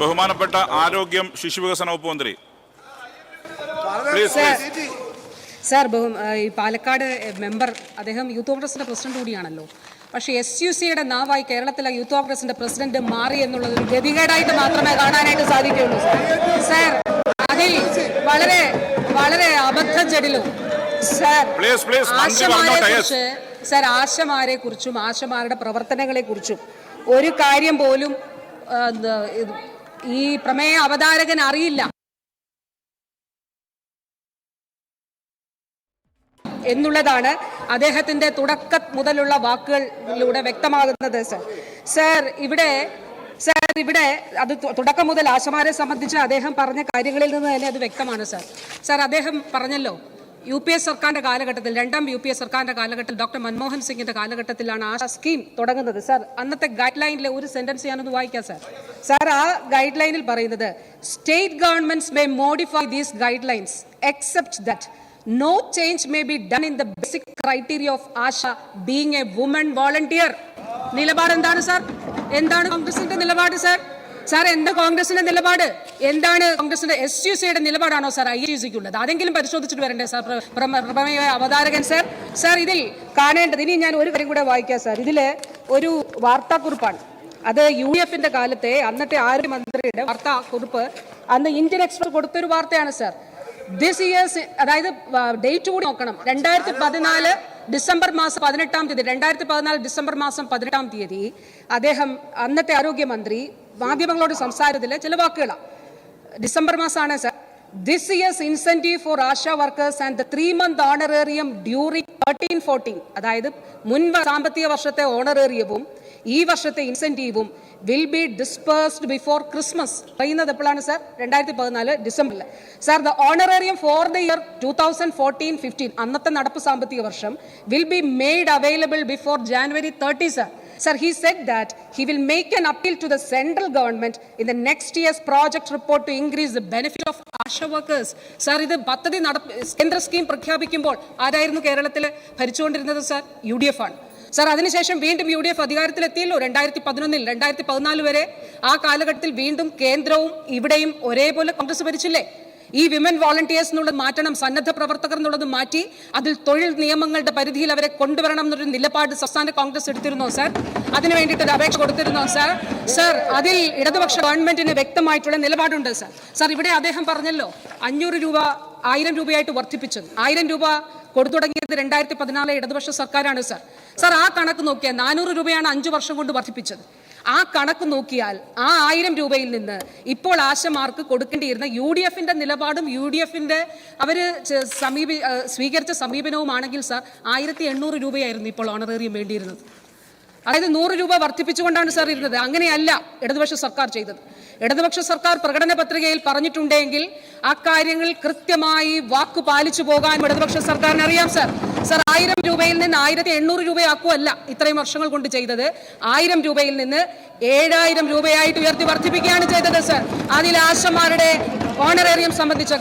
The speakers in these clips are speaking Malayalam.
ബഹുമാനപ്പെട്ട ആരോഗ്യം ശിശുവികസന വകുപ്പ് മന്ത്രി. സാർ, ഈ പാലക്കാട് മെമ്പർ അദ്ദേഹം യൂത്ത് കോൺഗ്രസിന്റെ പ്രസിഡന്റ് കൂടിയാണല്ലോ. പക്ഷേ SUCയുടെ നാവായി കേരളത്തിലെ യൂത്ത് കോൺഗ്രസിന്റെ പ്രസിഡന്റ് മാറി എന്നുള്ളത് ഒരു ഗതികേടായിട്ട് മാത്രമേ കാണാനായിട്ട് സാധിക്കുകയുള്ളൂ. സാർ, അതിൽ വളരെ വളരെ അബദ്ധം ജടിലും സാർ ആശമാരെ കുറിച്ചും ആശമാരുടെ പ്രവർത്തനങ്ങളെ കുറിച്ചും ഒരു കാര്യം പോലും ഈ പ്രമേയ അവതാരകൻ അറിയില്ല എന്നുള്ളതാണ് അദ്ദേഹത്തിന്റെ തുടക്കം മുതലുള്ള വാക്കുകളിലൂടെ വ്യക്തമാകുന്നത്. സാർ ഇവിടെ അത് തുടക്കം മുതൽ ആശമാരെ സംബന്ധിച്ച് അദ്ദേഹം പറഞ്ഞ കാര്യങ്ങളിൽ നിന്ന് തന്നെ അത് വ്യക്തമാണ്. സാർ അദ്ദേഹം പറഞ്ഞല്ലോ, UPS സർക്കാരിന്റെ കാലഘട്ടത്തിൽ, രണ്ടാം UPS സർക്കാരിന്റെ കാലഘട്ടത്തിൽ, ഡോക്ടർ മൻമോഹൻ സിംഗിന്റെ കാലഘട്ടത്തിലാണ് ആ സ്കീം തുടങ്ങുന്നത്. സാർ, അന്നത്തെ ഗൈഡ് ലൈനിലെ ഒരു സെന്റൻസ് ഞാനൊന്ന് വായിക്കാം. സാർ ആ ഗൈഡ് ലൈനിൽ പറയുന്നത്, state governments may modify these guide lines except that no change may be done in the basic criteria of ASHA being a woman volunteer. നിലപാട് എന്താണ് സാർ? എന്താണ് കോൺഗ്രസിന്റെ നിലപാട് സാർ? എന്താ കോൺഗ്രസിന്റെ നിലപാട്? എന്താണ് കോൺഗ്രസിന്റെ SUCയുടെ നിലപാടാണോ സാർ IUCക്കുള്ളത്? അതെങ്കിലും പരിശോധിച്ചിട്ട് വരണ്ടേ സാർ പ്രമേയ അവതാരകൻ? സാർ ഇതിൽ കാണേണ്ടത്, ഇനി ഞാൻ ഒരു കാര്യം കൂടെ വായിക്കാം സാർ. ഇതില് ഒരു വാർത്താക്കുറിപ്പാണ്. അത് UDFന്റെ കാലത്തെ അന്നത്തെ ആരോഗ്യമന്ത്രിയുടെ വാർത്താക്കുറിപ്പ് അന്ന് ഇന്ത്യൻ എക്സ്പ്രസ് കൊടുത്തൊരു വാർത്തയാണ് സാർ. ദിസ് ഇയേഴ്സ്, അതായത് ഡേറ്റ് കൂടി നോക്കണം, 2014 ഡിസംബർ മാസം 18-ാം തീയതി, 2014 ഡിസംബർ മാസം 18-ാം തീയതി അദ്ദേഹം, അന്നത്തെ ആരോഗ്യമന്ത്രി, മാധ്യമങ്ങളോട് സംസാരത്തിലെ ചില വാക്കുകളാണ്. ഡിസംബർ മാസമാണ് sir. This year's incentive for ASHA workers and the 3-month honorarium during 13-14, അതായത് മുൻ സാമ്പത്തിക വർഷത്തെ ഓണറേറിയവും ഈ വർഷത്തെ ഇൻസെന്റീവും will be dispersed before Christmas. പറയുന്നത് എപ്പോഴാണ് സാർ? 2014 ഡിസംബറിൽ. Sir, the honorarium for the year 2014-15, അന്നത്തെ നടപ്പ് സാമ്പത്തിക വർഷം, will be made available before January 30, sir. Sir, he said that he will make an appeal to the central government in the next year's project report to increase the benefit of ASHA workers. Sir, ഇത് പദ്ധതി കേന്ദ്ര സ്കീം പ്രഖ്യാപിക്കുമ്പോൾ ആരായിരുന്നു കേരളത്തിൽ ഭരിച്ചുകൊണ്ടിരുന്നത് സാർ? UDF ആണ് സാർ. അതിനുശേഷം വീണ്ടും UDF അധികാരത്തിലെത്തിയല്ലോ 2011, 2014 വരെ. ആ കാലഘട്ടത്തിൽ വീണ്ടും കേന്ദ്രവും ഇവിടെയും ഒരേപോലെ കോൺഗ്രസ് ഭരിച്ചില്ലേ? ഈ വിമൻ വോളണ്ടിയേഴ്സ് എന്നുള്ളത് മാറ്റണം, സന്നദ്ധ പ്രവർത്തകർ എന്നുള്ളത് മാറ്റി അതിൽ തൊഴിൽ നിയമങ്ങളുടെ പരിധിയിൽ അവരെ കൊണ്ടുവരണം എന്നൊരു നിലപാട് സംസ്ഥാന കോൺഗ്രസ് എടുത്തിരുന്നോ സാർ? അതിനു വേണ്ടിയിട്ട് ഒരു അപേക്ഷ കൊടുത്തിരുന്നോ സാർ? സാർ, അതിൽ ഇടതുപക്ഷ ഗവൺമെന്റിന് വ്യക്തമായിട്ടുള്ള നിലപാടുണ്ട് സാർ. സാർ, ഇവിടെ അദ്ദേഹം പറഞ്ഞല്ലോ 500 രൂപ 1000 രൂപയായിട്ട് വർദ്ധിപ്പിച്ചത്. 1000 രൂപ കൊടുത്തു തുടങ്ങിയത് 2014 ഇടതുപക്ഷ സർക്കാരാണ് സാർ. സാർ, ആ കണക്ക് നോക്കിയാൽ 400 രൂപയാണ് 5 വർഷം കൊണ്ട് വർദ്ധിപ്പിച്ചത്. ആ കണക്ക് നോക്കിയാൽ ആ 1000 രൂപയിൽ നിന്ന് ഇപ്പോൾ ആശമാർക്ക് കൊടുക്കേണ്ടിയിരുന്ന UDFന്റെ നിലപാടും UDFന്റെ അവര് സ്വീകരിച്ച സമീപനവുമാണെങ്കിൽ സാർ 1800 രൂപയായിരുന്നു ഇപ്പോൾ ഓണറേറിയം വേണ്ടിയിരുന്നത്. അതായത് 100 രൂപ വർദ്ധിപ്പിച്ചുകൊണ്ടാണ് സാർ ഇരുന്നത്. അങ്ങനെയല്ല ഇടതുപക്ഷ സർക്കാർ ചെയ്തത്. ഇടതുപക്ഷ സർക്കാർ പ്രകടന പത്രികയിൽ പറഞ്ഞിട്ടുണ്ടെങ്കിൽ ആ കാര്യങ്ങൾ കൃത്യമായി വാക്കു പാലിച്ചു പോകാൻ ഇടതുപക്ഷ സർക്കാരിന് അറിയാം സാർ. സാർ, 1000 രൂപയിൽ നിന്ന് 1800 രൂപയാക്കുമല്ല ഇത്രയും വർഷങ്ങൾ കൊണ്ട് ചെയ്തത്. 1000 രൂപയിൽ നിന്ന് 7000 രൂപയായിട്ട് ഉയർത്തി വർദ്ധിപ്പിക്കുകയാണ് ചെയ്തത് സാർ. അതിൽ ആശമാരുടെ ഓണറേറിയം സംബന്ധിച്ച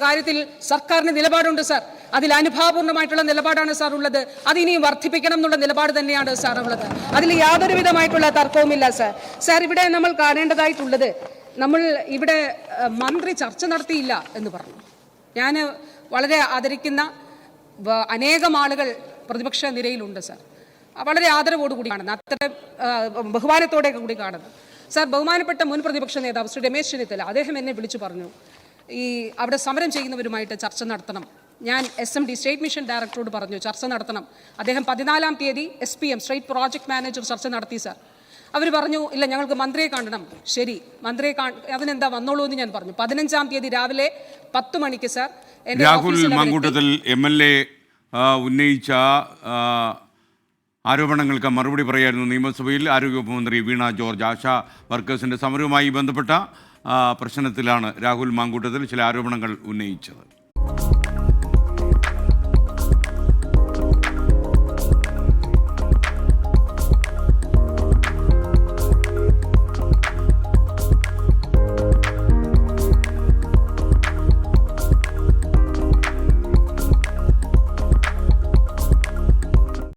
കാര്യത്തിൽ സർക്കാരിന് നിലപാടുണ്ട് സാർ. അതിൽ അനുഭാവപൂർണ്ണമായിട്ടുള്ള നിലപാടാണ് സാർ ഉള്ളത്. അതിനിയും വർദ്ധിപ്പിക്കണം എന്നുള്ള നിലപാട് തന്നെയാണ് സാർ ഉള്ളത്. അതിൽ യാതൊരു വിധമായിട്ടുള്ള തർക്കവുമില്ല സാർ. സാർ, ഇവിടെ നമ്മൾ കാണേണ്ടതായിട്ടുള്ളത്, നമ്മൾ ഇവിടെ മന്ത്രി ചർച്ച നടത്തിയില്ല എന്ന് പറഞ്ഞു. ഞാൻ വളരെ ആദരിക്കുന്ന അനേകം ആളുകൾ പ്രതിപക്ഷ നിരയിലുണ്ട് സാർ. വളരെ ആദരവോടുകൂടി കാണുന്നത്, അത്ര ബഹുമാനത്തോടെ കൂടി കാണുന്നത് സാർ. ബഹുമാനപ്പെട്ട മുൻ പ്രതിപക്ഷ നേതാവ് ശ്രീ രമേശ് ചെന്നിത്തല, അദ്ദേഹം എന്നെ വിളിച്ചു പറഞ്ഞു, ഈ അവിടെ സമരം ചെയ്യുന്നവരുമായിട്ട് ചർച്ച നടത്തണം. ഞാൻ SMD സ്റ്റേറ്റ് മിഷൻ ഡയറക്ടറോട് പറഞ്ഞു ചർച്ച നടത്തണം. അദ്ദേഹം 14-ാം തീയതി SPM സ്റ്റേറ്റ് പ്രോജക്ട് മാനേജർ ചർച്ച നടത്തി സാർ. അവർ പറഞ്ഞു, ഇല്ല, ഞങ്ങൾക്ക് മന്ത്രിയെ കാണണം. ശരി, മന്ത്രിയെ അതിനെന്താ, വന്നോളൂ എന്ന് ഞാൻ പറഞ്ഞു. 15-ാം തീയതി രാവിലെ 10 മണിക്ക് സാർ രാഹുൽ മാങ്കൂട്ടത്തിൽ MLA ഉന്നയിച്ച ആരോപണങ്ങൾക്ക് മറുപടി പറയായിരുന്നു നിയമസഭയിൽ ആരോഗ്യവകുപ്പ് മന്ത്രി വീണ ജോർജ്. ആശാ വർക്കേഴ്സിൻ്റെ സമരവുമായി ബന്ധപ്പെട്ട പ്രശ്നത്തിലാണ് രാഹുൽ മാങ്കൂട്ടത്തിൽ ചില ആരോപണങ്ങൾ ഉന്നയിച്ചത്.